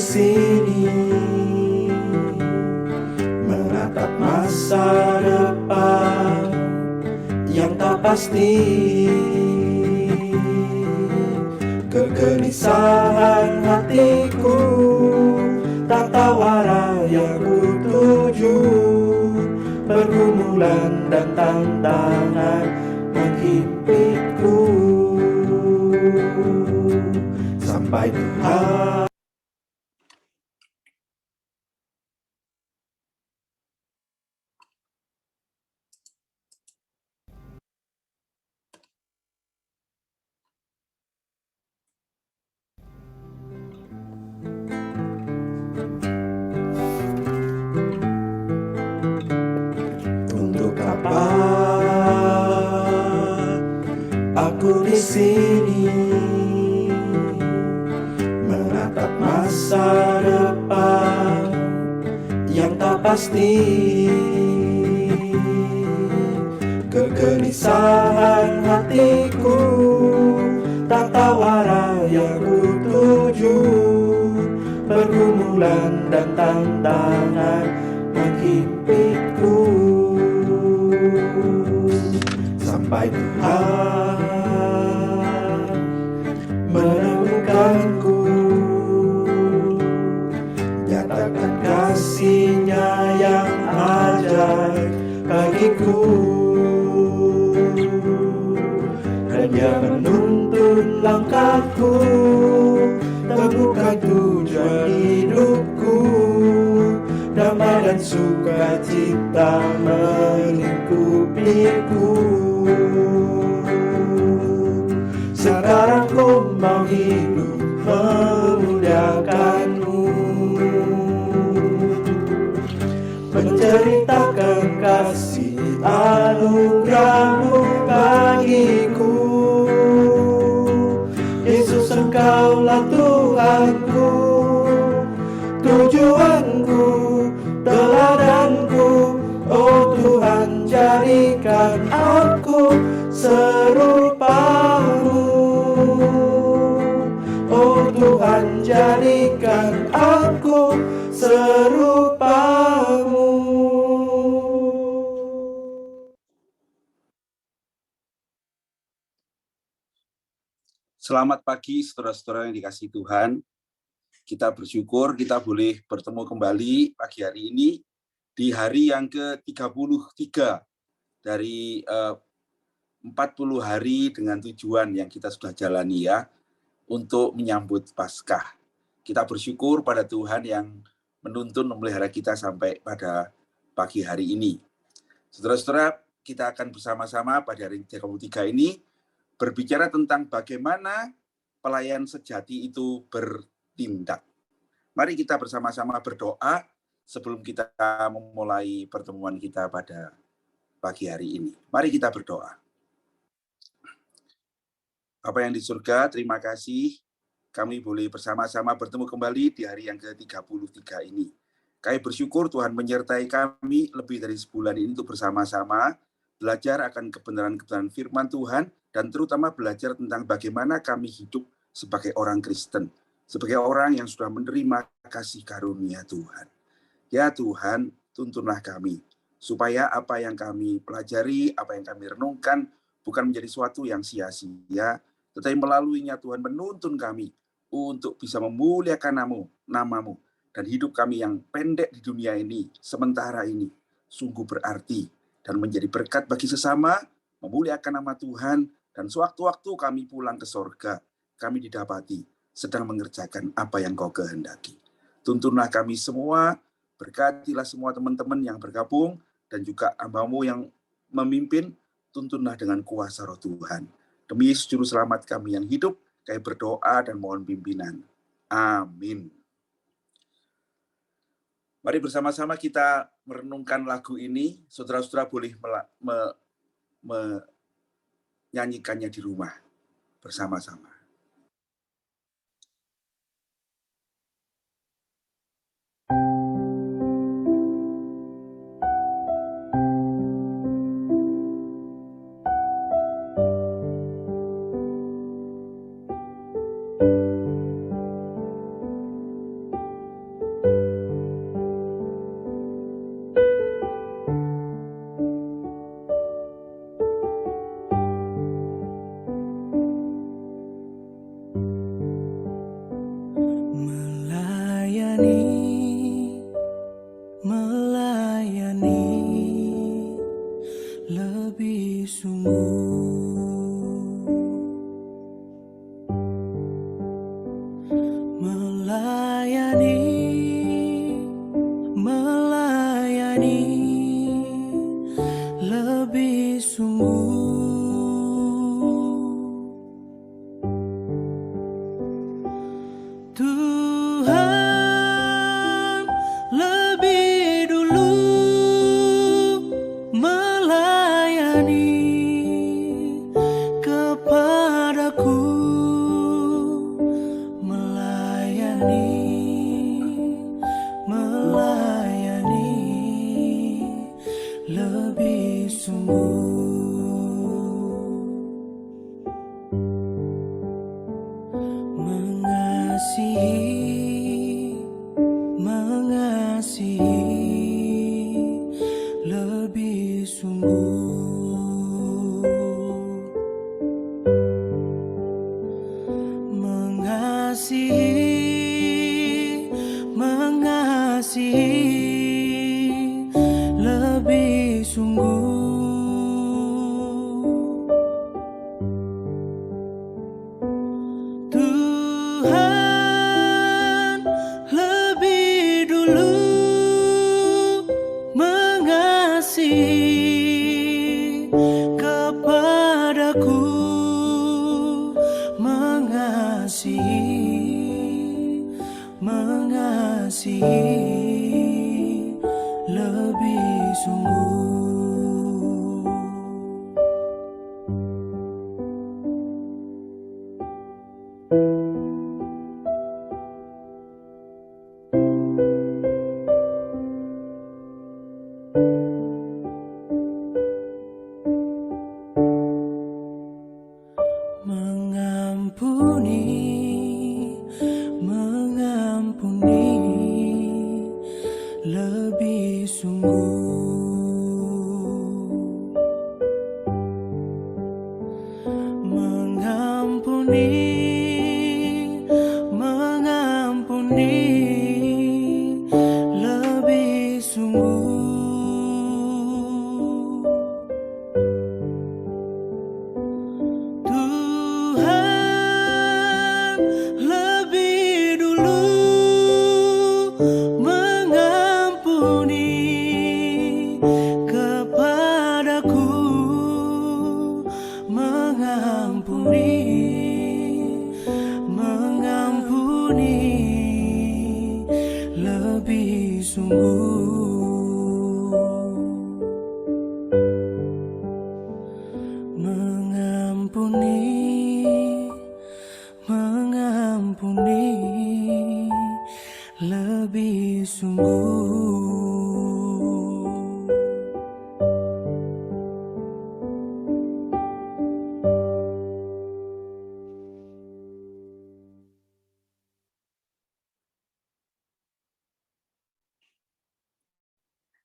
sini menatap masa depan yang tak pasti. Kegelisahan hatiku tak tahu arah yang ku tuju. Pergumulan dan tantangan menghimpitku sampai Tuhan. Untuk apa aku di sini menatap masa depan yang tak pasti. Kegelisahan hatiku tak tahu arah yang ku tuju. Pergumulan dan tantangan menghimpitku sampai Tuhan menemukanku. Nyatakan kasih-Nya yang ajaib bagiku, dan Dia menuntun langkahku, teguhkan tujuan hidupku. Damai dan sukacita melingkupiku. Sekarang ku mau hidup memuliakan-Mu, menceritakan kasih anugerah-Mu bagiku. Yesus, Engkaulah Tuhanku, tujuanku, teladanku. Oh Tuhan, jadikan aku serupa-Mu. Oh Tuhan, jadikan aku serupa-Mu. Selamat pagi saudara-saudara yang dikasihi Tuhan. Kita bersyukur kita boleh bertemu kembali pagi hari ini di hari yang ke-33 dari 40 hari dengan tujuan yang kita sudah jalani ya, untuk menyambut Paskah. Kita bersyukur pada Tuhan yang menuntun memelihara kita sampai pada pagi hari ini. Saudara-saudara, kita akan bersama-sama pada hari 33 ini berbicara tentang bagaimana pelayan sejati itu bertindak. Mari kita bersama-sama berdoa sebelum kita memulai pertemuan kita pada pagi hari ini. Mari kita berdoa. Bapa yang di surga, terima kasih kami boleh bersama-sama bertemu kembali di hari yang ke-33 ini. Kami bersyukur Tuhan menyertai kami lebih dari sebulan ini untuk bersama-sama belajar akan kebenaran-kebenaran firman Tuhan, dan terutama belajar tentang bagaimana kami hidup sebagai orang Kristen, sebagai orang yang sudah menerima kasih karunia Tuhan. Ya Tuhan, tuntunlah kami, supaya apa yang kami pelajari, apa yang kami renungkan, bukan menjadi sesuatu yang sia-sia, tetapi melaluinya Tuhan menuntun kami untuk bisa memuliakan namamu, dan hidup kami yang pendek di dunia ini, sementara ini, sungguh berarti, dan menjadi berkat bagi sesama, memuliakan nama Tuhan, dan sewaktu-waktu kami pulang ke sorga, kami didapati sedang mengerjakan apa yang Kau kehendaki. Tuntunlah kami semua, berkatilah semua teman-teman yang bergabung, dan juga hamba-Mu yang memimpin, tuntunlah dengan kuasa Roh Tuhan. Demi Yesus Juru Selamat kami yang hidup, kami berdoa dan mohon pimpinan. Amin. Mari bersama-sama kita merenungkan lagu ini. Saudara-saudara boleh menyanyikannya di rumah bersama-sama. melayani lebih sungguh. Tuhan lebih dulu melayani kepadaku, melayani lebih sungguh. Mengasihi lebih sungguh. Mengasihi lebih sungguh. Tuhan lebih dulu mengasihi kepadaku, mengasihi lebih sungguh. Mengampuni lebih sungguh. Mengampuni lebih sungguh. Tuhan lebih dulu mengampuni kepadaku, mengampuni lebih sungguh. Mengampuni lebih sungguh.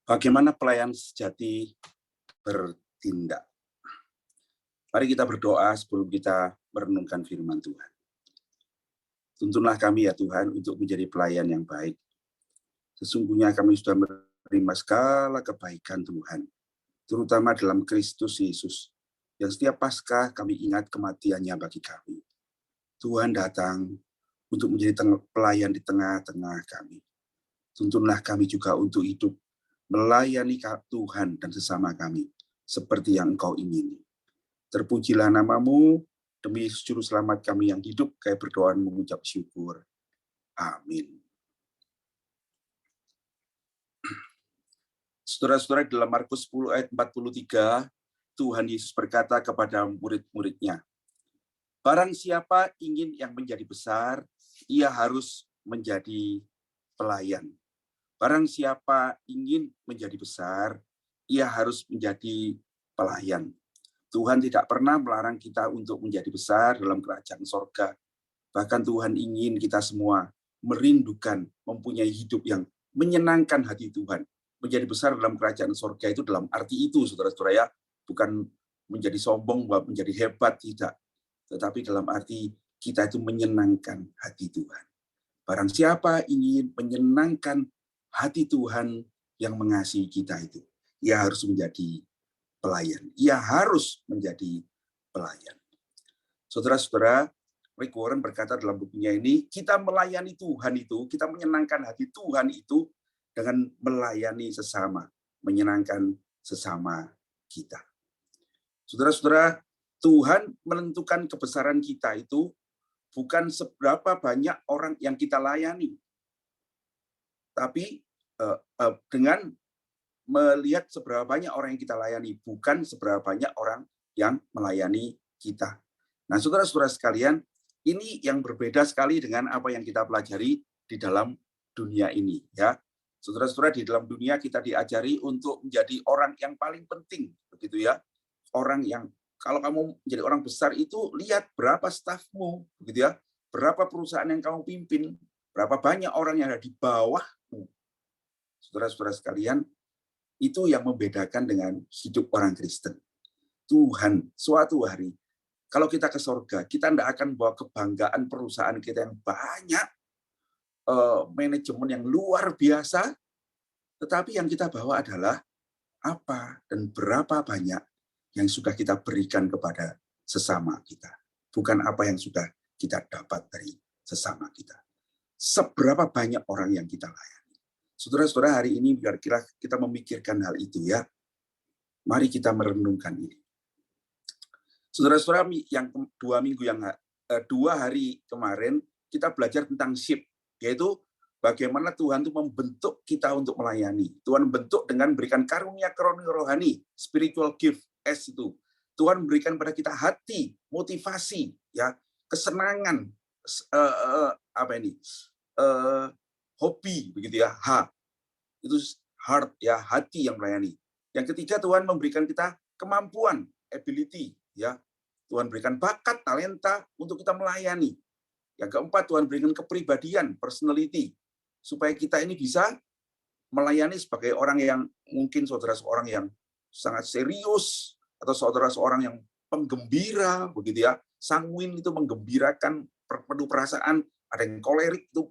Bagaimana pelayan sejati bertindak? Mari kita berdoa sebelum kita merenungkan firman Tuhan. Tuntunlah kami ya Tuhan untuk menjadi pelayan yang baik. Sesungguhnya kami sudah menerima segala kebaikan Tuhan, terutama dalam Kristus Yesus, yang setiap Paskah kami ingat kematiannya bagi kami. Tuhan datang untuk menjadi pelayan di tengah-tengah kami. Tuntunlah kami juga untuk hidup melayani Tuhan dan sesama kami, seperti yang Engkau ingini. Terpujilah namamu, demi Juru Selamat kami yang hidup, kami berdoa mengucap syukur. Amin. Saudara-saudara, dalam Markus 10 ayat 43, Tuhan Yesus berkata kepada murid-muridnya, barang siapa ingin yang menjadi besar, ia harus menjadi pelayan. Barang siapa ingin menjadi besar, ia harus menjadi pelayan. Tuhan tidak pernah melarang kita untuk menjadi besar dalam kerajaan sorga. Bahkan Tuhan ingin kita semua merindukan, mempunyai hidup yang menyenangkan hati Tuhan. Menjadi besar dalam kerajaan sorga itu dalam arti itu, saudara-saudara ya. Bukan menjadi sombong, menjadi hebat, tidak. Tetapi dalam arti kita itu menyenangkan hati Tuhan. Barang siapa ingin menyenangkan hati Tuhan yang mengasihi kita itu, ia harus menjadi pelayan. Ia harus menjadi pelayan. Saudara-saudara, Rick Warren berkata dalam bukunya ini, kita melayani Tuhan itu, kita menyenangkan hati Tuhan itu dengan melayani sesama. menyenangkan sesama kita. Saudara-saudara, Tuhan menentukan kebesaran kita itu bukan seberapa banyak orang yang kita layani, tapi dengan melihat seberapa banyak orang yang kita layani, bukan seberapa banyak orang yang melayani kita. Nah, saudara-saudara sekalian, ini yang berbeda sekali dengan apa yang kita pelajari di dalam dunia ini, ya. Saudara-saudara, di dalam dunia kita diajari untuk menjadi orang yang paling penting, begitu ya. Orang yang, kalau kamu menjadi orang besar itu lihat berapa stafmu, begitu ya. Berapa perusahaan yang kamu pimpin, berapa banyak orang yang ada di bawahmu. Saudara-saudara sekalian, itu yang membedakan dengan hidup orang Kristen. Tuhan suatu hari, kalau kita ke surga, kita tidak akan bawa kebanggaan perusahaan kita yang banyak, manajemen yang luar biasa, tetapi yang kita bawa adalah apa dan berapa banyak yang sudah kita berikan kepada sesama kita. Bukan apa yang sudah kita dapat dari sesama kita. Seberapa banyak orang yang kita layani. Saudara-saudara, hari ini biar kita memikirkan hal itu ya. Mari kita merenungkan ini. Saudara-saudara, yang 2 hari kemarin kita belajar tentang sheep, yaitu bagaimana Tuhan itu membentuk kita untuk melayani. Tuhan bentuk dengan memberikan karunia rohani, spiritual gift, S itu. Tuhan memberikan pada kita hati, motivasi, ya, kesenangan, hobi, begitu ya, itu heart, ya, hati yang melayani. Yang ketiga, Tuhan memberikan kita kemampuan, ability, ya. Tuhan berikan bakat, talenta untuk kita melayani. Yang keempat, Tuhan berikan kepribadian, personality, supaya kita ini bisa melayani sebagai orang yang mungkin saudara seorang yang sangat serius, atau saudara seorang yang penggembira, begitu ya, sanguin itu menggembirakan, penuh perasaan, ada yang kolerik itu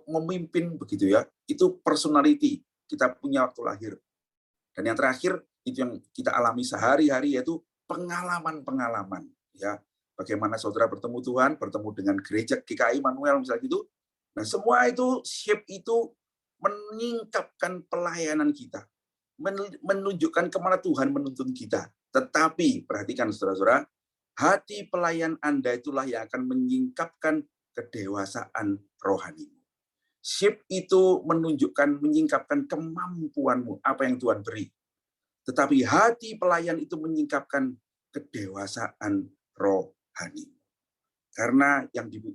memimpin, begitu ya, itu personality kita punya waktu lahir. Dan yang terakhir itu yang kita alami sehari-hari, yaitu pengalaman-pengalaman, ya, bagaimana saudara bertemu Tuhan, bertemu dengan gereja GKI Immanuel misalnya gitu. Nah, semua itu shape itu menyingkapkan pelayanan kita, menunjukkan kemana Tuhan menuntun kita. Tetapi perhatikan saudara-saudara, hati pelayan Anda itulah yang akan menyingkapkan kedewasaan rohanimu. Shape itu menunjukkan, menyingkapkan kemampuanmu, apa yang Tuhan beri. Tetapi hati pelayan itu menyingkapkan kedewasaan rohanimu. Karena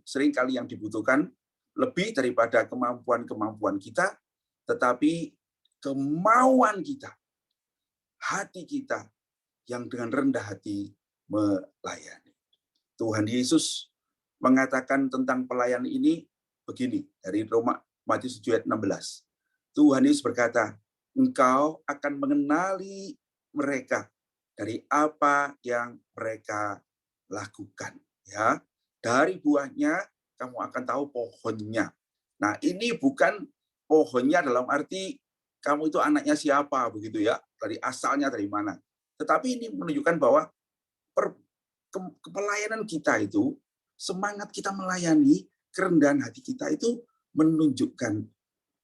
seringkali yang dibutuhkan lebih daripada kemampuan-kemampuan kita, tetapi kemauan kita, hati kita yang dengan rendah hati melayani. Tuhan Yesus mengatakan tentang pelayan ini begini, dari Matius 7 ayat 16. Tuhan Yesus berkata, engkau akan mengenali mereka dari apa yang mereka lakukan. Ya, dari buahnya kamu akan tahu pohonnya. Nah, ini bukan pohonnya dalam arti kamu itu anaknya siapa, begitu ya, dari asalnya dari mana. Tetapi ini menunjukkan bahwa pelayanan kita itu, semangat kita melayani, kerendahan hati kita itu menunjukkan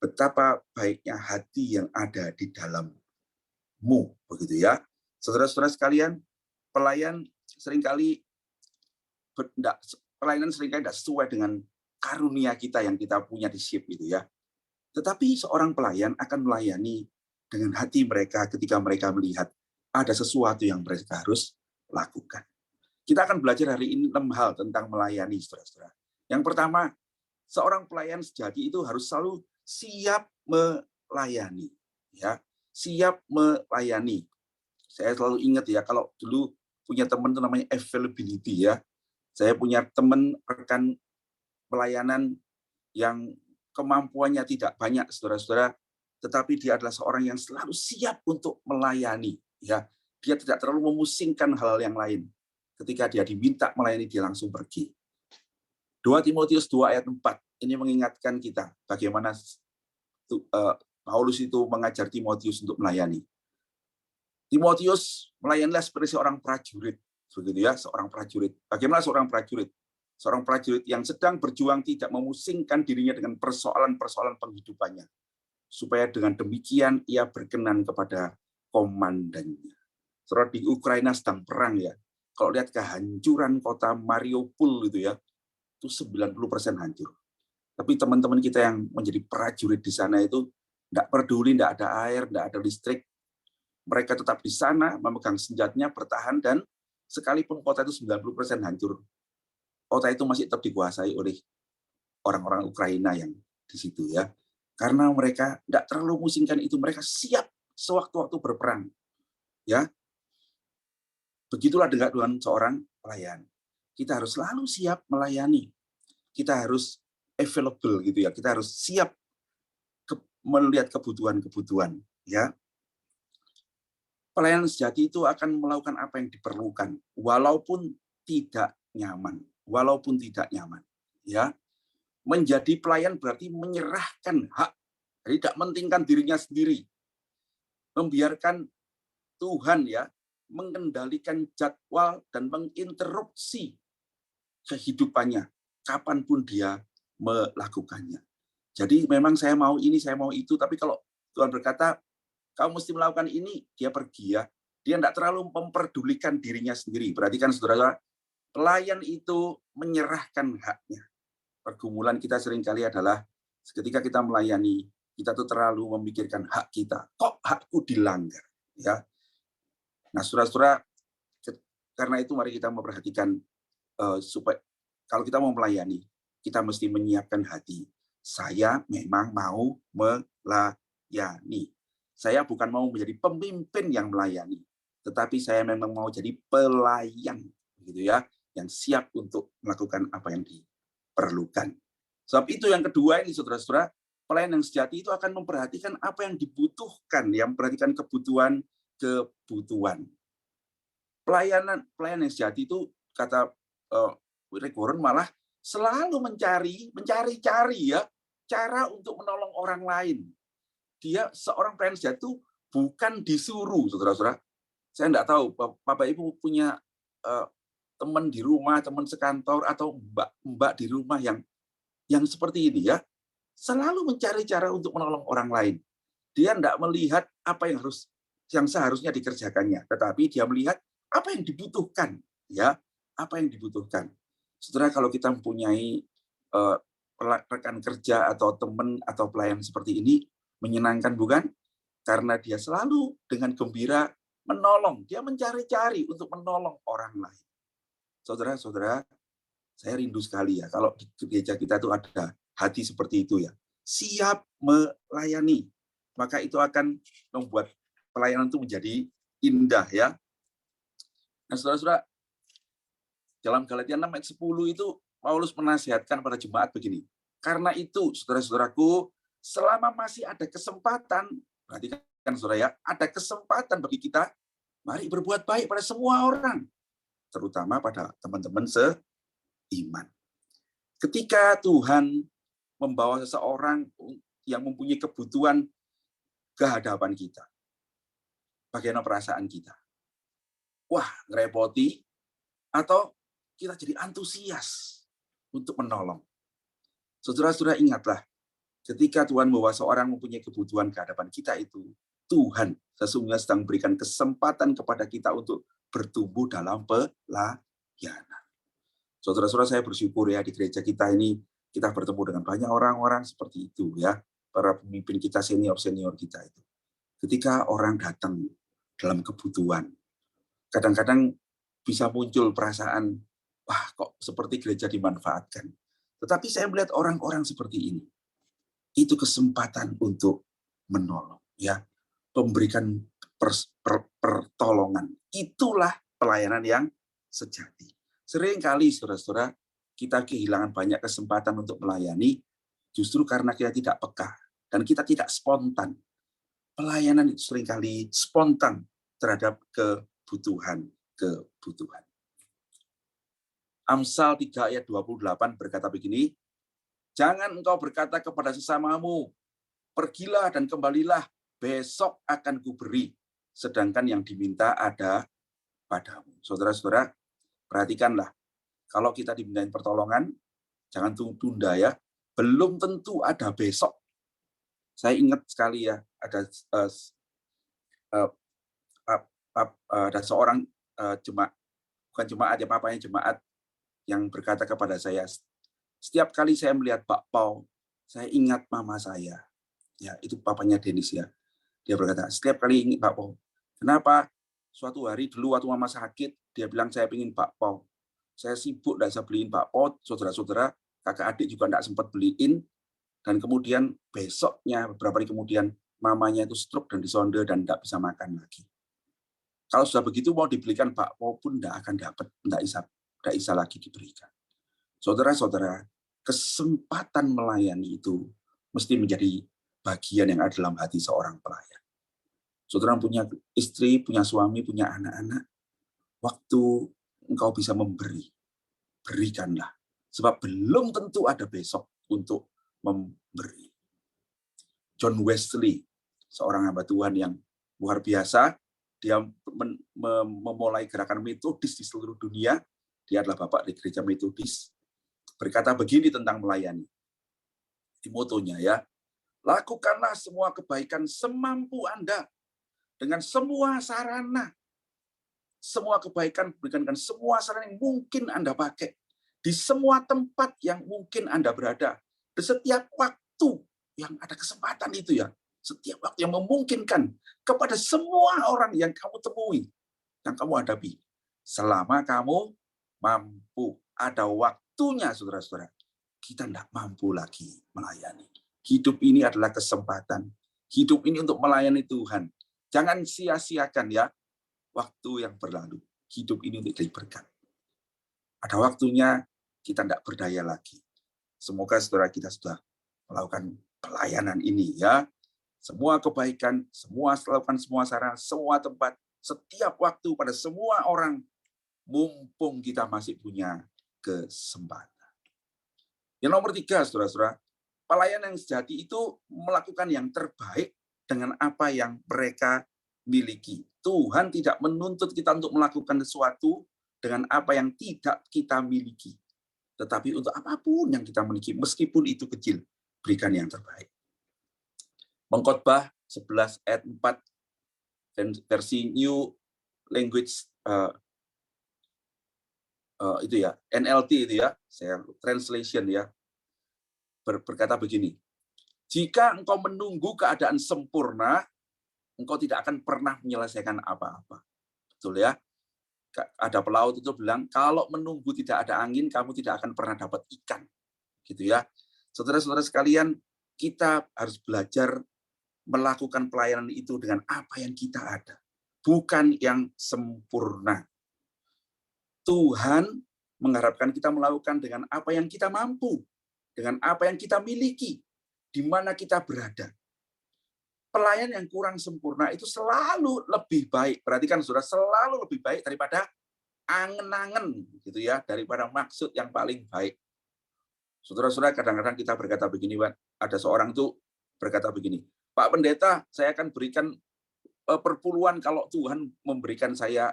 betapa baiknya hati yang ada di dalammu, begitu ya. Saudara-saudara sekalian, pelayanan seringkali tidak sesuai dengan karunia kita yang kita punya di SHIP itu ya. Tetapi seorang pelayan akan melayani dengan hati mereka ketika mereka melihat ada sesuatu yang mereka harus lakukan. Kita akan belajar hari ini 6 hal tentang melayani, saudara-saudara. Yang pertama, seorang pelayan sejati itu harus selalu siap melayani, ya, siap melayani. Saya selalu ingat ya, kalau dulu punya teman itu namanya availability ya. Saya punya teman rekan pelayanan yang kemampuannya tidak banyak, saudara-saudara, tetapi dia adalah seorang yang selalu siap untuk melayani, ya. Dia tidak terlalu memusingkan hal-hal yang lain. Ketika dia diminta melayani, dia langsung pergi. 2 Timotius 2 ayat 4 ini mengingatkan kita bagaimana Paulus itu mengajar Timotius untuk melayani. Timotius melayanilah seperti seorang prajurit, begitu ya, seorang prajurit. Bagaimana seorang prajurit? Seorang prajurit yang sedang berjuang tidak memusingkan dirinya dengan persoalan-persoalan penghidupannya. Supaya dengan demikian ia berkenan kepada komandannya. Saudara, di Ukraina sedang perang ya. Kalau lihat kehancuran kota Mariupol itu ya, itu 90% hancur. Tapi teman-teman kita yang menjadi prajurit di sana itu tidak peduli, tidak ada air, tidak ada listrik. Mereka tetap di sana, memegang senjatanya, bertahan, dan sekalipun kota itu 90% hancur, kota itu masih tetap dikuasai oleh orang-orang Ukraina yang di situ ya. Karena mereka tidak terlalu musingkan itu, mereka siap sewaktu-waktu berperang. Ya, begitulah dengan seorang pelayan. Kita harus selalu siap melayani. Kita harus available gitu ya. Kita harus siap melihat kebutuhan-kebutuhan ya. Pelayanan sejati itu akan melakukan apa yang diperlukan walaupun tidak nyaman, ya. Menjadi pelayan berarti menyerahkan hak, jadi tidak mementingkan dirinya sendiri. Membiarkan Tuhan ya mengendalikan jadwal dan menginterupsi kehidupannya kapanpun dia melakukannya. Jadi memang saya mau ini, saya mau itu, tapi kalau Tuhan berkata kamu mesti melakukan ini, dia pergi ya. Dia tidak terlalu memperdulikan dirinya sendiri. Perhatikan saudara, pelayan itu menyerahkan haknya. Pergumulan kita seringkali adalah ketika kita melayani, kita tuh terlalu memikirkan hak kita. Kok hakku dilanggar? Ya. Nah, saudara-saudara, karena itu mari kita memperhatikan supaya kalau kita mau melayani, kita mesti menyiapkan hati. Saya memang mau melayani. Saya bukan mau menjadi pemimpin yang melayani, tetapi saya memang mau jadi pelayan, gitu ya, yang siap untuk melakukan apa yang diperlukan. Sebab itu yang kedua ini, saudara-saudara, pelayan yang sejati itu akan memperhatikan apa yang dibutuhkan, yang memperhatikan kebutuhan. Pelayan yang sejati itu kata Rick Warren malah selalu mencari-cari ya cara untuk menolong orang lain. Dia seorang pelayan sejati itu bukan disuruh, saudara-saudara. Saya tidak tahu, Bapak Ibu punya teman di rumah, teman sekantor, atau mbak di rumah yang seperti ini ya. Selalu mencari cara untuk menolong orang lain. Dia tidak melihat apa yang seharusnya dikerjakannya, tetapi dia melihat apa yang dibutuhkan, ya, apa yang dibutuhkan. Saudara, kalau kita mempunyai rekan kerja atau teman atau pelayan seperti ini, menyenangkan bukan? Karena dia selalu dengan gembira menolong, dia mencari-cari untuk menolong orang lain. Saudara-saudara, saya rindu sekali ya kalau di gereja kita tuh ada hati seperti itu ya, siap melayani, maka itu akan membuat pelayanan itu menjadi indah ya. Nah, saudara-saudara, dalam Galatia 6 ayat 10 itu Paulus menasihatkan pada jemaat begini. Karena itu, saudara-saudaraku, selama masih ada kesempatan, perhatikan saudara ya, ada kesempatan bagi kita, mari berbuat baik pada semua orang, terutama pada teman-teman seiman. Ketika Tuhan membawa seseorang yang mempunyai kebutuhan ke hadapan kita, bagaimana perasaan kita? Wah, ngerepoti, atau kita jadi antusias untuk menolong. Saudara-saudara, ingatlah, ketika Tuhan membawa seorang mempunyai kebutuhan ke hadapan kita itu, Tuhan sesungguhnya sedang memberikan kesempatan kepada kita untuk bertumbuh dalam pelayanan. Saudara-saudara, saya bersyukur ya di gereja kita ini, kita bertemu dengan banyak orang-orang seperti itu ya, para pemimpin kita, senior-senior kita itu. Ketika orang datang dalam kebutuhan, kadang-kadang bisa muncul perasaan, wah kok seperti gereja dimanfaatkan. Tetapi saya melihat orang-orang seperti ini, itu kesempatan untuk menolong, ya, memberikan pertolongan. Itulah pelayanan yang sejati. Seringkali, saudara-saudara, kita kehilangan banyak kesempatan untuk melayani, justru karena kita tidak peka dan kita tidak spontan. Pelayanan itu seringkali spontan terhadap kebutuhan. Amsal 3 ayat 28 berkata begini, jangan engkau berkata kepada sesamamu, pergilah dan kembalilah, besok akan kuberi, sedangkan yang diminta ada padamu. Saudara-saudara, perhatikanlah, kalau kita dimintain pertolongan, jangan tunda ya, belum tentu ada besok. Saya ingat sekali ya, ada ada seorang jemaat, bukan jemaat ya, papanya jemaat yang berkata kepada saya, setiap kali saya melihat Pak Pau, saya ingat mama saya. Ya, itu papanya Denis ya. Dia berkata, setiap kali ingat Pak Pau. Kenapa? Suatu hari dulu waktu mama sakit, dia bilang saya ingin Pak Pau. Saya sibuk, tidak bisa beliin Pak Pau, saudara-saudara, kakak adik juga tidak sempat beliin. Dan kemudian besoknya, beberapa hari kemudian, mamanya itu stroke dan disonde dan tidak bisa makan lagi. Kalau sudah begitu mau dibelikan Pak Pau pun tidak akan dapat, tidak bisa lagi diberikan. Saudara-saudara, kesempatan melayani itu mesti menjadi bagian yang ada dalam hati seorang pelayan. Saudara punya istri, punya suami, punya anak-anak, waktu engkau bisa memberi, berikanlah. Sebab belum tentu ada besok untuk memberi. John Wesley, seorang hamba Tuhan yang luar biasa, dia memulai gerakan metodis di seluruh dunia. Dia adalah bapak di gereja metodis. Berkata begini tentang melayani. Di motonya ya, lakukanlah semua kebaikan semampu Anda dengan semua sarana. Semua kebaikan berikan semua sarana yang mungkin Anda pakai di semua tempat yang mungkin Anda berada. Di setiap waktu yang ada kesempatan itu ya, setiap waktu yang memungkinkan kepada semua orang yang kamu temui, yang kamu hadapi. Selama kamu mampu, ada waktunya, saudara-saudara. Kita tidak mampu lagi melayani. Hidup ini adalah kesempatan. Hidup ini untuk melayani Tuhan. Jangan sia-siakan ya waktu yang berlalu. Hidup ini untuk jadi berkat. Ada waktunya kita tidak berdaya lagi. Semoga saudara kita sudah melakukan pelayanan ini ya. Semua kebaikan, melakukan semua sarana, semua tempat, setiap waktu pada semua orang, mumpung kita masih punya kesempatan. Yang nomor 3, saudara-saudara, pelayan yang sejati itu melakukan yang terbaik dengan apa yang mereka miliki. Tuhan tidak menuntut kita untuk melakukan sesuatu dengan apa yang tidak kita miliki. Tetapi untuk apapun yang kita miliki, meskipun itu kecil, berikan yang terbaik. Pengkhotbah 11 ayat 4, versi New Language itu ya, NLT itu ya, saya translation ya, berkata begini, jika engkau menunggu keadaan sempurna, engkau tidak akan pernah menyelesaikan apa-apa. Betul ya? Ada pelaut itu bilang, kalau menunggu tidak ada angin, kamu tidak akan pernah dapat ikan. Gitu ya. Saudara-saudara sekalian, kita harus belajar melakukan pelayanan itu dengan apa yang kita ada. Bukan yang sempurna. Tuhan mengharapkan kita melakukan dengan apa yang kita mampu, dengan apa yang kita miliki, di mana kita berada. Pelayan yang kurang sempurna itu selalu lebih baik. Perhatikan saudara, selalu lebih baik daripada angen-angen gitu ya, daripada maksud yang paling baik. Saudara-saudara, kadang-kadang kita berkata begini, ada seorang tuh berkata begini, Pak Pendeta, saya akan berikan perpuluhan kalau Tuhan memberikan saya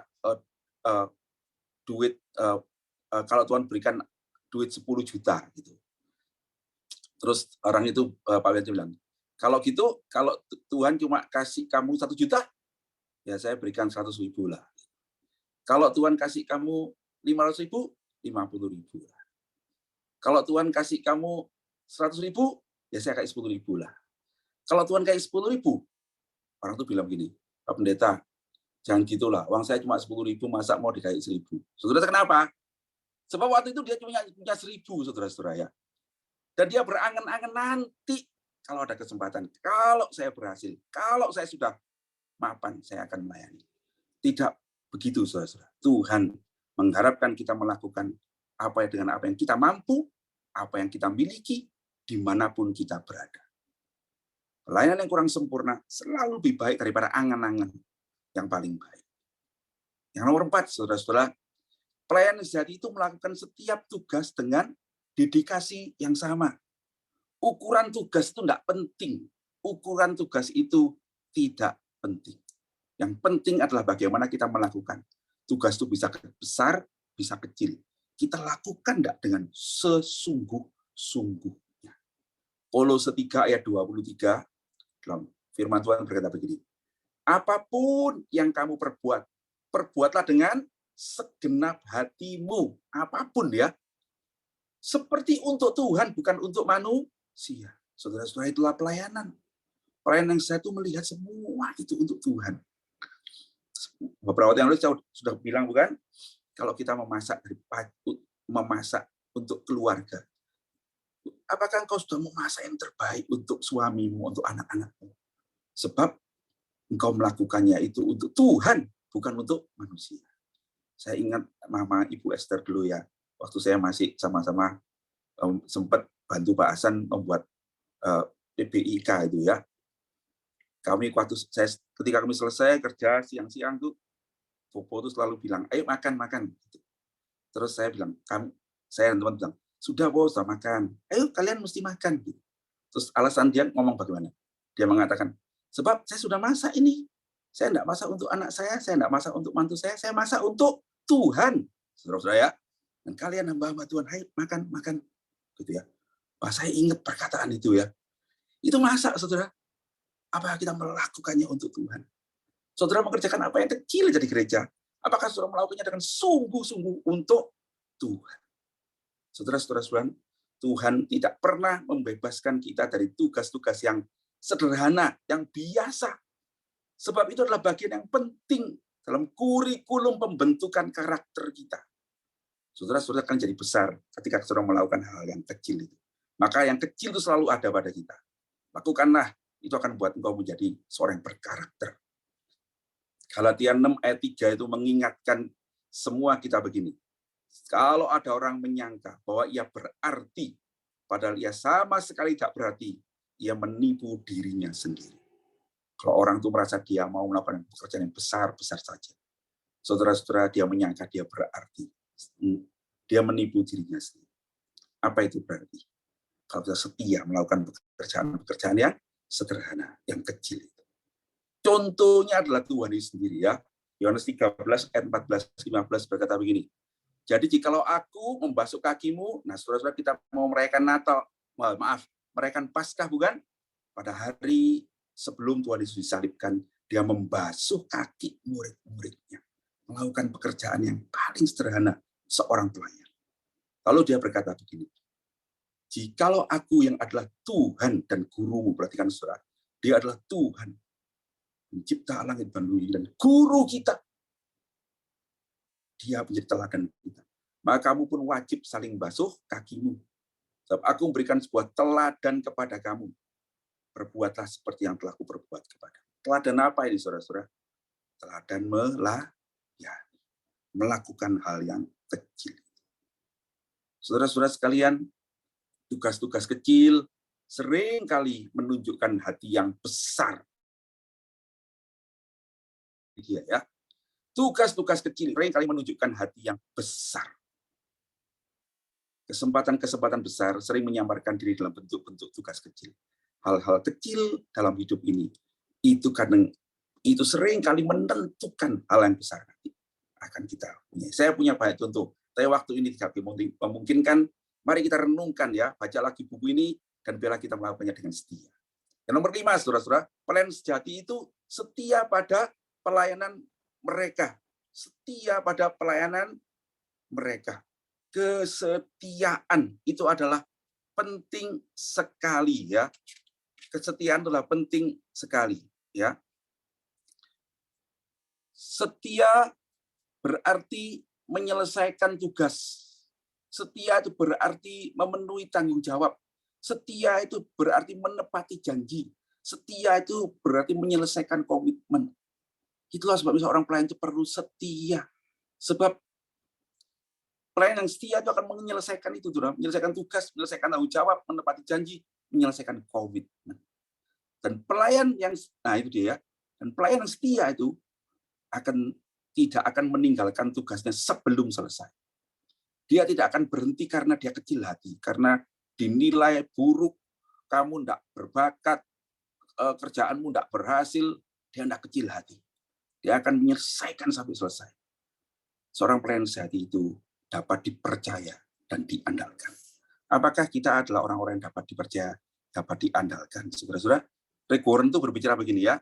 duit, kalau Tuhan berikan duit 10 juta gitu. Terus orang itu Pak Pendeta bilang, kalau gitu, kalau Tuhan cuma kasih kamu 1 juta, ya saya berikan 100.000 lah. Kalau Tuhan kasih kamu 500.000, 50.000 lah. Kalau Tuhan kasih kamu 100.000, ya saya kasih 10.000 lah. Kalau Tuhan kasih 10.000, orang tuh bilang gini, Pak Pendeta, jangan gitulah, uang saya cuma 10.000, masa mau dikasih 1.000. Saudara, kenapa? Sebab waktu itu dia punya 1.000, saudara-saudara ya. Dan dia berangan-angan nanti kalau ada kesempatan, kalau saya berhasil, kalau saya sudah mapan, saya akan melayani. Tidak begitu, saudara-saudara. Tuhan mengharapkan kita melakukan dengan apa yang kita mampu, apa yang kita miliki, dimanapun kita berada. Pelayanan yang kurang sempurna selalu lebih baik daripada angan-angan yang paling baik. Yang nomor 4, saudara-saudara, pelayanan sejati itu melakukan setiap tugas dengan dedikasi yang sama. Ukuran tugas itu tidak penting. Ukuran tugas itu tidak penting. Yang penting adalah bagaimana kita melakukan. Tugas itu bisa besar, bisa kecil. Kita lakukan tidak dengan sesungguh-sungguhnya. Kolose 3 ayat 23, dalam firman Tuhan berkata begini, Apapun yang kamu perbuat, perbuatlah dengan segenap hatimu. Apapun ya. Seperti untuk Tuhan, bukan untuk manusia. Saudara-saudara, itulah pelayanan. Pelayanan yang saya itu melihat semua itu untuk Tuhan. Beberapa waktu yang lalu saya sudah bilang, bukan? Kalau kita memasak untuk keluarga, apakah engkau sudah memasak yang terbaik untuk suamimu, untuk anak-anakmu? Sebab engkau melakukannya itu untuk Tuhan, bukan untuk manusia. Saya ingat Mama Ibu Esther dulu ya, waktu saya masih sama-sama sempat bantu Pak Hasan membuat PBIK itu ya. Ketika kami selesai kerja siang-siang tuh, Popo tuh selalu bilang, ayo makan. Terus saya bilang, saya dan teman bilang, sudah bos, sudah makan. Ayo kalian mesti makan. Terus alasan dia ngomong bagaimana? Dia mengatakan, sebab saya sudah masak ini. Saya tidak masak untuk anak saya tidak masak untuk mantu saya masak untuk Tuhan. Saudara-saudara ya. Dan kalian hamba-hamba Tuhan, ayo makan. Gitu ya. Wah, saya ingat perkataan itu ya. Itu masak, saudara. Apa kita melakukannya untuk Tuhan? Saudara mengerjakan apa yang kecil jadi gereja. Apakah saudara melakukannya dengan sungguh-sungguh untuk Tuhan? Saudara-saudara, Tuhan tidak pernah membebaskan kita dari tugas-tugas yang sederhana, yang biasa. Sebab itu adalah bagian yang penting dalam kurikulum pembentukan karakter kita. Saudara-saudara akan jadi besar ketika saudara melakukan hal yang kecil itu. Maka yang kecil itu selalu ada pada kita. Lakukanlah, itu akan buat engkau menjadi seorang yang berkarakter. Galatia 6 ayat 3 itu mengingatkan semua kita begini. Kalau ada orang menyangka bahwa ia berarti, padahal ia sama sekali tidak berarti, ia menipu dirinya sendiri. Kalau orang itu merasa dia mau melakukan pekerjaan yang besar-besar saja, saudara-saudara, dia menyangka dia berarti. Dia menipu dirinya sendiri. Apa itu berarti? Kalau kita setia melakukan pekerjaan yang sederhana, yang kecil itu. Contohnya adalah Tuhan itu sendiri ya. Yohanes 13 ayat 14-15 berkata begini. Jadi jikalau aku membasuh kakimu, nah saudara-saudara kita mau merayakan Natal, merayakan Paskah bukan? Pada hari sebelum Tuhan Yesus disalibkan, dia membasuh kaki murid-muridnya. Melakukan pekerjaan yang paling sederhana seorang pelayan. Lalu dia berkata begini. Jikalau aku yang adalah Tuhan dan gurumu, perhatikan saudara, dia adalah Tuhan, pencipta langit dan bumi dan guru kita. Dia menjadi teladan kita. Maka kamu pun wajib saling basuh kakimu. Sebab aku memberikan sebuah teladan kepada kamu. Perbuatlah seperti yang telah kuperbuat kepada. Teladan apa ini saudara-saudara? Teladan melayani. Melakukan hal yang kecil. Saudara-saudara sekalian, tugas-tugas kecil sering kali menunjukkan hati yang besar. Dia ya. Tugas-tugas kecil sering kali menunjukkan hati yang besar. Kesempatan-kesempatan besar sering menyamarkan diri dalam bentuk-bentuk tugas kecil. Hal-hal kecil dalam hidup ini itu sering kali menentukan hal yang besar nanti akan kita punya. Saya punya banyak contoh. Tapi waktu ini tidak memungkinkan. Mari kita renungkan ya, baca lagi buku ini dan biarlah kita melakukannya dengan setia. Yang nomor 5, saudara-saudara, pelayan sejati itu setia pada pelayanan mereka. Setia pada pelayanan mereka. Kesetiaan itu adalah penting sekali ya. Kesetiaan adalah penting sekali ya. Setia berarti menyelesaikan tugas. Setia itu berarti memenuhi tanggung jawab. Setia itu berarti menepati janji. Setia itu berarti menyelesaikan komitmen. Itulah sebabnya seorang pelayan itu perlu setia. Sebab pelayan yang setia itu akan menyelesaikan itu, menyelesaikan tugas, menyelesaikan tanggung jawab, menepati janji, menyelesaikan komitmen. Dan pelayan yang, nah itu dia ya, dan pelayan yang setia itu tidak akan meninggalkan tugasnya sebelum selesai. Dia tidak akan berhenti karena dia kecil hati, karena dinilai buruk, kamu tidak berbakat, kerjaanmu tidak berhasil, dia tidak kecil hati. Dia akan menyelesaikan sampai selesai. Seorang pelayan sejati itu dapat dipercaya dan diandalkan. Apakah kita adalah orang-orang yang dapat dipercaya, dapat diandalkan? Saudara-saudara, Rick Warren itu berbicara begini ya,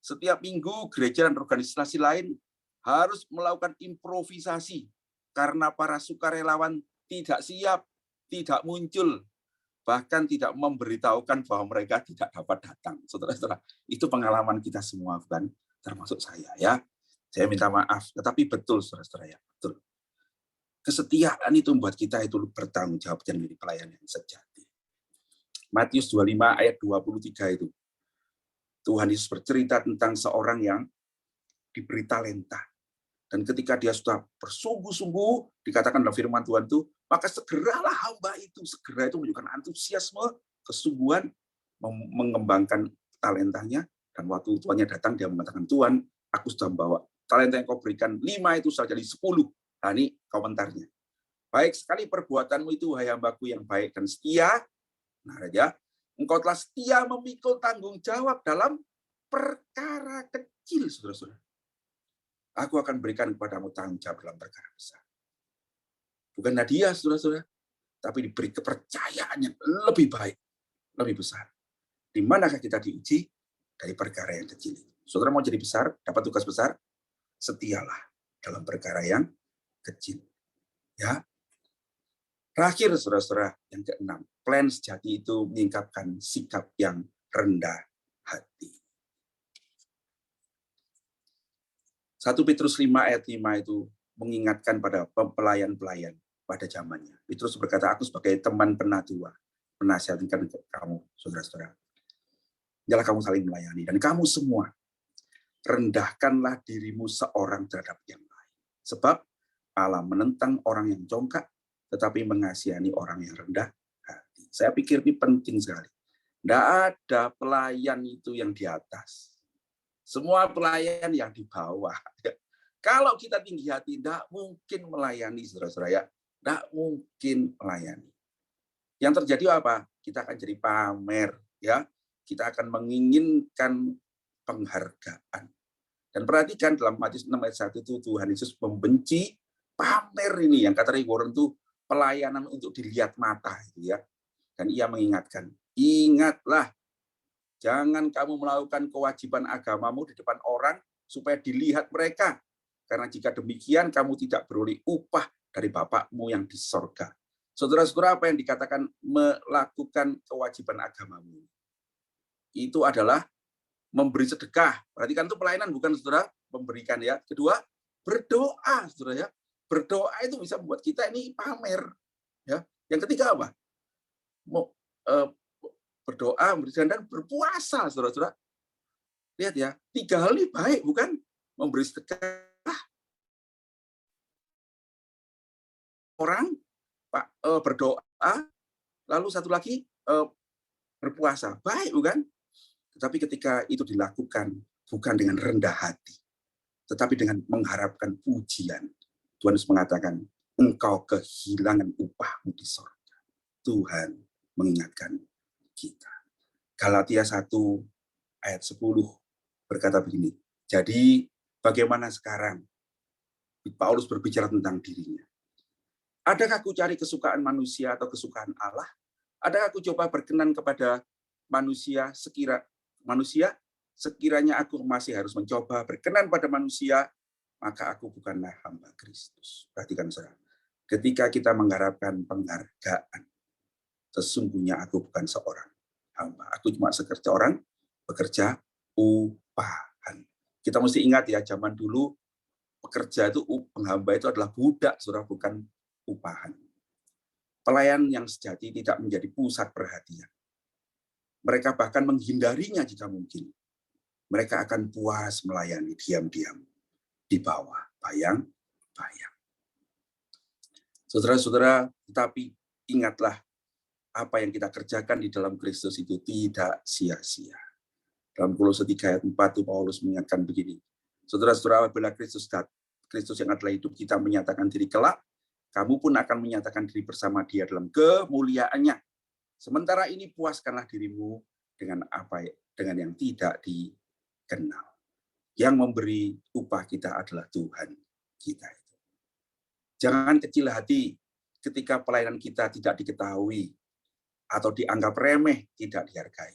Setiap minggu gereja dan organisasi lain harus melakukan improvisasi karena para sukarelawan tidak siap, tidak muncul, bahkan tidak memberitahukan bahwa mereka tidak dapat datang. Saudara-saudara, itu pengalaman kita semua, bukan termasuk saya ya. Saya minta maaf, tetapi betul saudara-saudara ya, betul. Kesetiaan itu membuat kita itu bertanggung jawab dan menjadi pelayan yang sejati. Matius 25 ayat 23 itu. Tuhan Yesus bercerita tentang seorang yang diberi talenta. Dan ketika dia sudah bersungguh-sungguh, dikatakan dalam firman Tuhan itu, maka segeralah hamba itu, segera itu menunjukkan antusiasme, kesungguhan, mengembangkan talentanya, dan waktu tuannya datang, dia mengatakan, Tuhan, aku sudah membawa talenta yang kau berikan, 5 itu sudah jadi 10. Nah, ini komentarnya. Baik sekali perbuatanmu itu, hai hambaku yang baik dan setia. Nah, ya, engkau telah setia memikul tanggung jawab dalam perkara kecil, saudara-saudara. Aku akan berikan kepadamu tanggung jawab dalam perkara besar. Bukan hadiah, saudara-saudara, tapi diberi kepercayaan yang lebih baik, lebih besar. Di manakah kita diuji? Dari perkara yang kecil. Saudara mau jadi besar, dapat tugas besar? Setialah dalam perkara yang kecil. Ya. Terakhir, saudara-saudara, yang keenam, plan sejati itu meningkatkan sikap yang rendah hati. 1 Petrus 5 ayat 5 itu mengingatkan pada pelayan-pelayan pada zamannya. Petrus berkata, aku sebagai teman penatua, menasihatkan kamu, saudara-saudara. Janganlah kamu saling melayani. Dan kamu semua, rendahkanlah dirimu seorang terhadap yang lain. Sebab Allah menentang orang yang congkak, tetapi mengasihani orang yang rendah hati. Saya pikir ini penting sekali. Tidak ada pelayan itu yang di atas. Semua pelayan yang di bawah. Kalau kita tinggi hati, tidak mungkin melayani, saudara-saudara ya. Tidak mungkin melayani. Yang terjadi apa? Kita akan jadi pamer, ya. Kita akan menginginkan penghargaan. Dan perhatikan dalam Matius 6 ayat 1 itu Tuhan Yesus membenci pamer ini, yang kata Rick Warren itu pelayanan untuk dilihat mata, gitu ya. Dan ia mengingatkan, ingatlah, jangan kamu melakukan kewajiban agamamu di depan orang supaya dilihat mereka. Karena jika demikian, kamu tidak beroleh upah dari Bapakmu yang di sorga. Saudara-saudara, apa yang dikatakan melakukan kewajiban agamamu? Itu adalah memberi sedekah. Perhatikan itu pelayanan, bukan saudara memberikan ya. Kedua, berdoa, saudara ya. Berdoa itu bisa membuat kita ini pamer. Ya. Yang ketiga apa? Berdoa, memberikan dan berpuasa, saudara-saudara. Lihat ya, 3 hal ini baik, bukan? Memberi sedekah, orang, berdoa, lalu satu lagi berpuasa. Baik, bukan? Tetapi ketika itu dilakukan bukan dengan rendah hati, tetapi dengan mengharapkan pujian. Tuhan Yesus mengatakan, engkau kehilangan upahmu di sorga. Tuhan mengingatkan kita. Galatia 1 ayat 10 berkata begini, jadi bagaimana sekarang? Paulus berbicara tentang dirinya. Adakah aku cari kesukaan manusia atau kesukaan Allah? Adakah aku coba berkenan kepada manusia sekiranya aku masih harus mencoba berkenan pada manusia, maka aku bukanlah hamba Kristus. Perhatikan saudara, ketika kita mengharapkan penghargaan, sesungguhnya aku bukan seorang hamba. Aku cuma seorang bekerja upahan. Kita mesti ingat ya, zaman dulu pekerja itu, penghamba itu adalah budak, saudara, bukan upahan. Pelayan yang sejati tidak menjadi pusat perhatian. Mereka bahkan menghindarinya jika mungkin. Mereka akan puas melayani diam-diam di bawah bayang-bayang. Saudara-saudara, tetapi ingatlah apa yang kita kerjakan di dalam Kristus itu tidak sia-sia. Dalam Kolose 3 ayat 4 itu Paulus mengingatkan begini. Saudara-saudara, apabila Kristus yang adalah hidup kita menyatakan diri kelak, kamu pun akan menyatakan diri bersama Dia dalam kemuliaannya. Sementara ini puaskanlah dirimu dengan yang tidak dikenal. Yang memberi upah kita adalah Tuhan kita. Jangan kecil hati ketika pelayanan kita tidak diketahui atau dianggap remeh, tidak dihargai.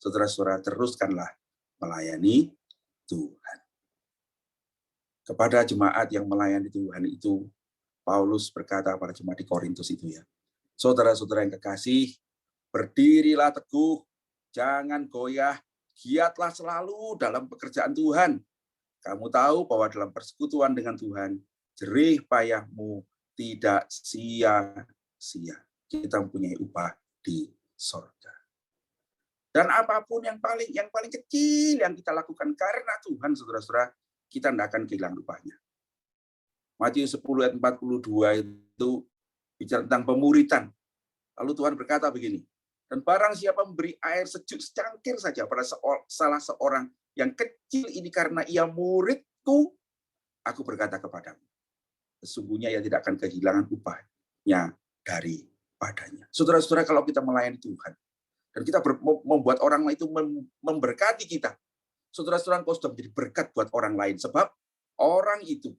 Saudara-saudara, teruskanlah melayani Kepada jemaat yang melayani Tuhan itu, Paulus berkata pada jemaat di Korintus itu ya, saudara-saudara yang kekasih, berdirilah teguh, jangan goyah, giatlah selalu dalam pekerjaan Tuhan. Kamu tahu bahwa dalam persekutuan dengan Tuhan, jerih payahmu tidak sia-sia. Kita mempunyai upah di sorga. Dan apapun yang paling kecil yang kita lakukan karena Tuhan, saudara-saudara, kita tidak akan kehilangan upahnya. Matius 10 ayat 42 itu bicara tentang pemuritan. Lalu Tuhan berkata begini, dan barang siapa memberi air sejuk secangkir saja pada salah seorang yang kecil ini karena ia muridku, aku berkata kepadamu, sesungguhnya ia tidak akan kehilangan upahnya daripadanya. Saudara-saudara, kalau kita melayani Tuhan, dan kita membuat orang lain itu memberkati kita, saudara-saudara, engkau sudah menjadi berkat buat orang lain. Sebab orang itu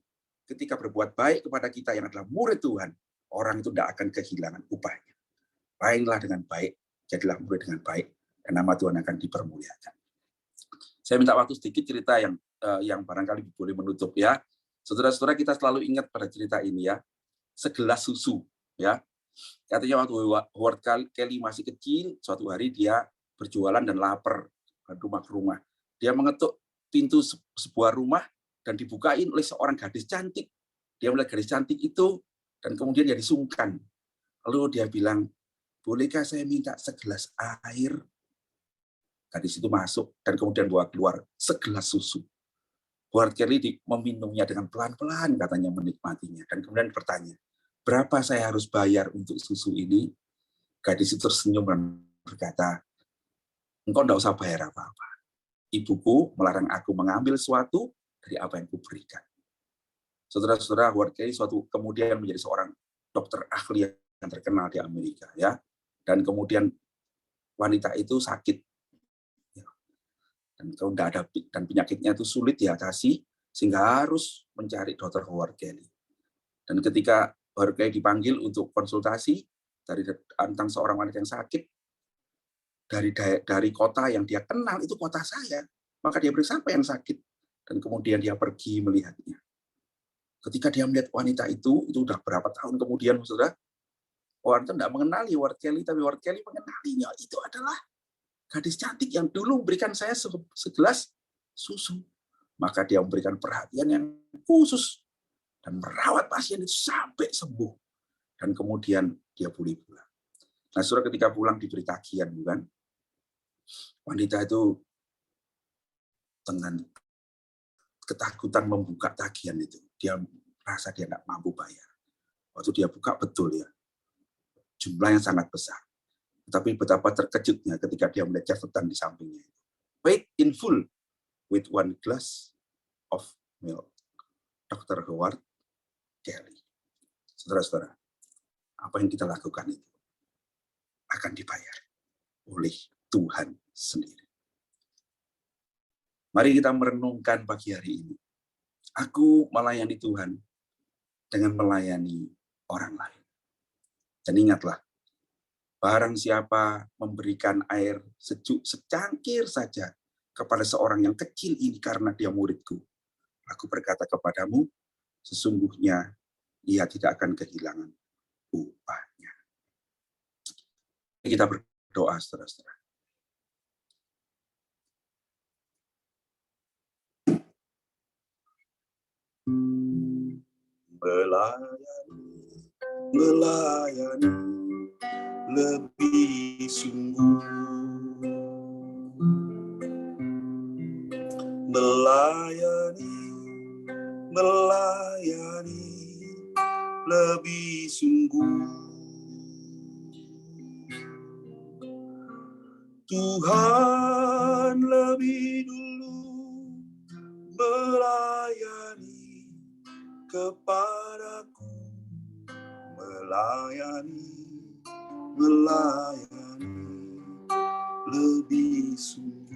ketika berbuat baik kepada kita yang adalah murid Tuhan, orang itu tidak akan kehilangan upahnya. Lainlah dengan baik, jadilah murid dengan baik, dan nama Tuhan akan dipermuliakan. Saya minta waktu sedikit cerita yang barangkali boleh menutup ya. Saudara-saudara, kita selalu ingat pada cerita ini ya. Segelas susu ya. Katanya waktu Howard Kelly masih kecil, suatu hari dia berjualan dan lapar dari rumah ke rumah. Dia mengetuk pintu sebuah rumah dan dibukain oleh seorang gadis cantik. Dia melihat gadis cantik itu dan kemudian dia disungkan. Lalu dia bilang, bolehkah saya minta segelas air? Gadis itu masuk dan kemudian bawa keluar segelas susu. Howard Kelly meminumnya dengan pelan-pelan, katanya menikmatinya. Dan kemudian bertanya, berapa saya harus bayar untuk susu ini? Gadis itu tersenyum dan berkata, engkau tidak usah bayar apa-apa. Ibuku melarang aku mengambil sesuatu dari apa yang kuberikan. Saudara-saudara, Howard Kelly kemudian menjadi seorang dokter ahli yang terkenal di Amerika, ya. Dan kemudian wanita itu sakit, dan penyakitnya itu sulit diatasi, sehingga harus mencari dokter Howard Kelly. Dan ketika Howard Kelly dipanggil untuk konsultasi tentang seorang wanita yang sakit dari kota yang dia kenal, itu kota saya, maka dia berkata, siapa yang sakit? Dan kemudian dia pergi melihatnya. Ketika dia melihat wanita itu udah berapa tahun kemudian, saudara, orang itu tidak mengenali Howard Kelly, tapi Howard Kelly mengenalinya. Itu adalah gadis cantik yang dulu memberikan saya segelas susu. Maka dia memberikan perhatian yang khusus dan merawat pasien itu sampai sembuh. Dan kemudian dia pulih pulang. Nah, saudara, ketika pulang diberi tagihan, bukan? Wanita itu dengan ketakutan membuka tagihan itu. Dia merasa dia nggak mampu bayar. Waktu dia buka, betul ya, jumlahnya sangat besar. Tapi betapa terkejutnya ketika dia melihat catatan di sampingnya. Paid in full with 1 glass of milk. Dr. Howard Kelly. Saudara-saudara, apa yang kita lakukan itu akan dibayar oleh Tuhan sendiri. Mari kita merenungkan pagi hari ini. Aku melayani Tuhan dengan melayani orang lain. Dan ingatlah, barang siapa memberikan air sejuk secangkir saja kepada seorang yang kecil ini karena dia muridku, aku berkata kepadamu, sesungguhnya ia tidak akan kehilangan upahnya. Kita berdoa, saudara-saudara. Melayani lebih sungguh, melayani lebih sungguh. Tuhan lebih dulu melayani kepadaku, melayani lebih sungguh.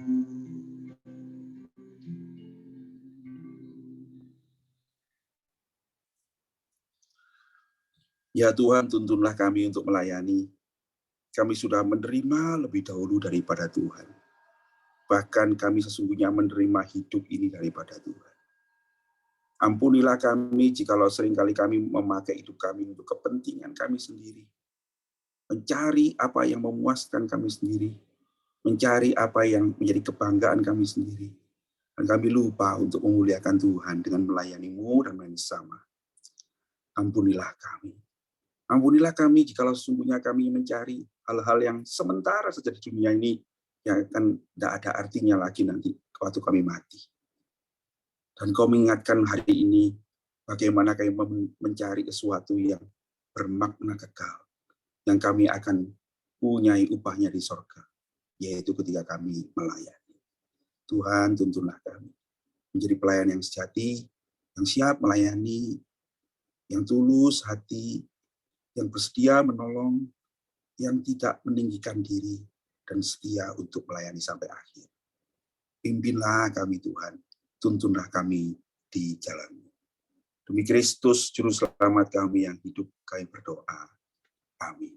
Ya Tuhan, tuntunlah kami untuk melayani. Kami sudah menerima lebih dahulu daripada Tuhan. Bahkan kami sesungguhnya menerima hidup ini daripada Tuhan. Ampunilah kami jikalau seringkali kami memakai hidup kami untuk kepentingan kami sendiri. Mencari apa yang memuaskan kami sendiri. Mencari apa yang menjadi kebanggaan kami sendiri. Dan kami lupa untuk memuliakan Tuhan dengan melayani-Mu dan melayani sesama. Ampunilah kami. Ampunilah kami jikalau sesungguhnya kami mencari hal-hal yang sementara saja di dunia ini yang akan tidak ada artinya lagi nanti waktu kami mati. Dan Kau mengingatkan hari ini bagaimana kami mencari sesuatu yang bermakna kekal, yang kami akan punyai upahnya di sorga, yaitu ketika kami melayani. Tuhan, tuntunlah kami menjadi pelayan yang sejati, yang siap melayani, yang tulus hati, yang bersedia menolong, yang tidak meninggikan diri, dan setia untuk melayani sampai akhir. Pimpinlah kami Tuhan, tuntunlah kami di jalan-Mu. Demi Kristus, Juru Selamat kami yang hidup, kami berdoa. Amin.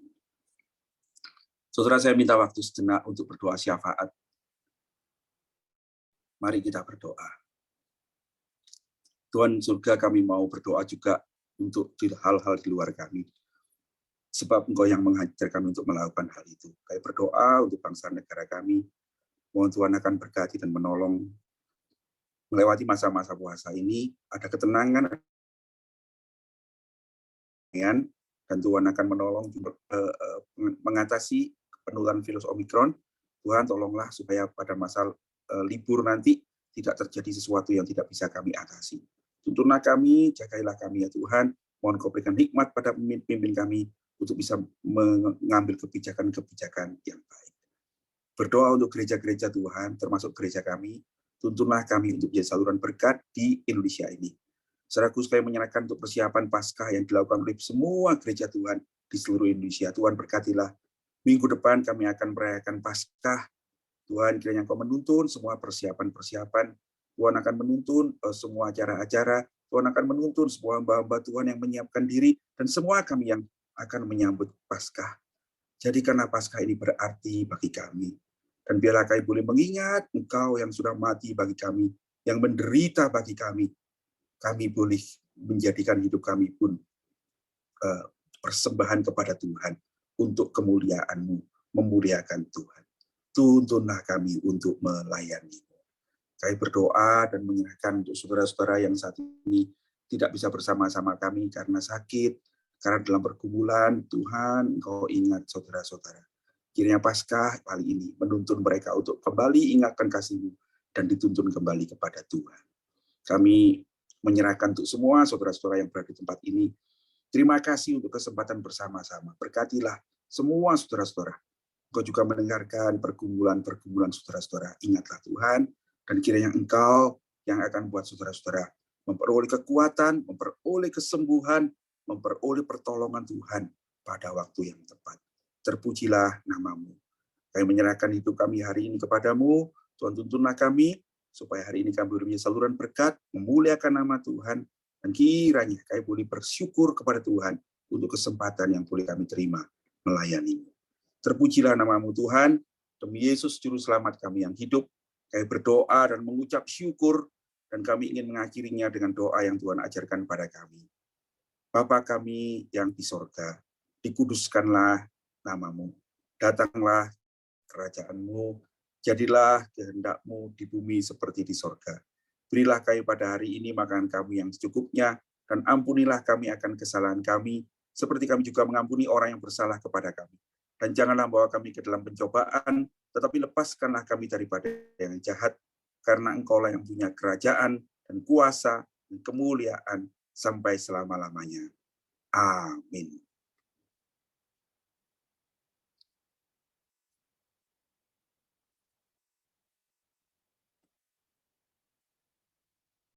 Saudara, saya minta waktu sejenak untuk berdoa syafaat. Mari kita berdoa. Tuhan surga, kami mau berdoa juga untuk hal-hal di luar kami. Sebab Engkau yang mengajar kami untuk melakukan hal itu. Kami berdoa untuk bangsa negara kami. Mohon Tuhan akan berkati dan menolong melewati masa-masa puasa ini, ada ketenangan, dan Tuhan akan menolong mengatasi penularan virus Omikron. Tuhan tolonglah supaya pada masa libur nanti tidak terjadi sesuatu yang tidak bisa kami atasi. Tuntunlah kami, jagailah kami ya Tuhan. Mohon Kau berikan hikmat pada pemimpin kami untuk bisa mengambil kebijakan-kebijakan yang baik. Berdoa untuk gereja-gereja Tuhan, termasuk gereja kami. Tuntunlah kami untuk menjadi saluran berkat di Indonesia ini. Secara khusus kami menyerahkan untuk persiapan Paskah yang dilakukan oleh semua gereja Tuhan di seluruh Indonesia. Tuhan berkatilah. Minggu depan kami akan merayakan Paskah. Tuhan kiranya Kau menuntun semua persiapan-persiapan. Tuhan akan menuntun semua acara-acara. Tuhan akan menuntun semua hamba-hamba Tuhan yang menyiapkan diri. Dan semua kami yang akan menyambut Paskah. Jadikanlah Paskah ini berarti bagi kami. Dan biarlah kami boleh mengingat Engkau yang sudah mati bagi kami, yang menderita bagi kami. Kami boleh menjadikan hidup kami pun persembahan kepada Tuhan untuk kemuliaan-Mu, memuliakan Tuhan. Tuntunlah kami untuk melayani-Mu. Kami berdoa dan menyerahkan untuk saudara-saudara yang saat ini tidak bisa bersama-sama kami karena sakit, karena dalam pergumulan. Tuhan, Engkau ingat saudara-saudara. Kiranya Paskah kali ini menuntun mereka untuk kembali ingatkan kasih-Mu dan dituntun kembali kepada Tuhan. Kami menyerahkan untuk semua saudara-saudara yang berada di tempat ini. Terima kasih untuk kesempatan bersama-sama. Berkatilah semua saudara-saudara. Engkau juga mendengarkan pergumulan-pergumulan saudara-saudara. Ingatlah Tuhan, dan kiranya Engkau yang akan buat saudara-saudara memperoleh kekuatan, memperoleh kesembuhan, memperoleh pertolongan Tuhan pada waktu yang tepat. Terpujilah nama-Mu. Kami menyerahkan hidup kami hari ini kepada-Mu. Tuhan, tuntunlah kami, supaya hari ini kami boleh menjadi saluran berkat, memuliakan nama Tuhan, dan kiranya kami boleh bersyukur kepada Tuhan untuk kesempatan yang boleh kami terima melayani-Mu. Terpujilah nama-Mu Tuhan, demi Yesus Juru Selamat kami yang hidup. Kami berdoa dan mengucap syukur, dan kami ingin mengakhirinya dengan doa yang Tuhan ajarkan pada kami. Bapa kami yang di sorga, dikuduskanlah nama-Mu. Datanglah kerajaan-Mu, jadilah kehendak-Mu di bumi seperti di sorga. Berilah kami pada hari ini makanan kami yang secukupnya, dan ampunilah kami akan kesalahan kami, seperti kami juga mengampuni orang yang bersalah kepada kami. Dan janganlah bawa kami ke dalam pencobaan, tetapi lepaskanlah kami daripada yang jahat, karena Engkau-lah yang punya kerajaan dan kuasa dan kemuliaan sampai selama-lamanya. Amin.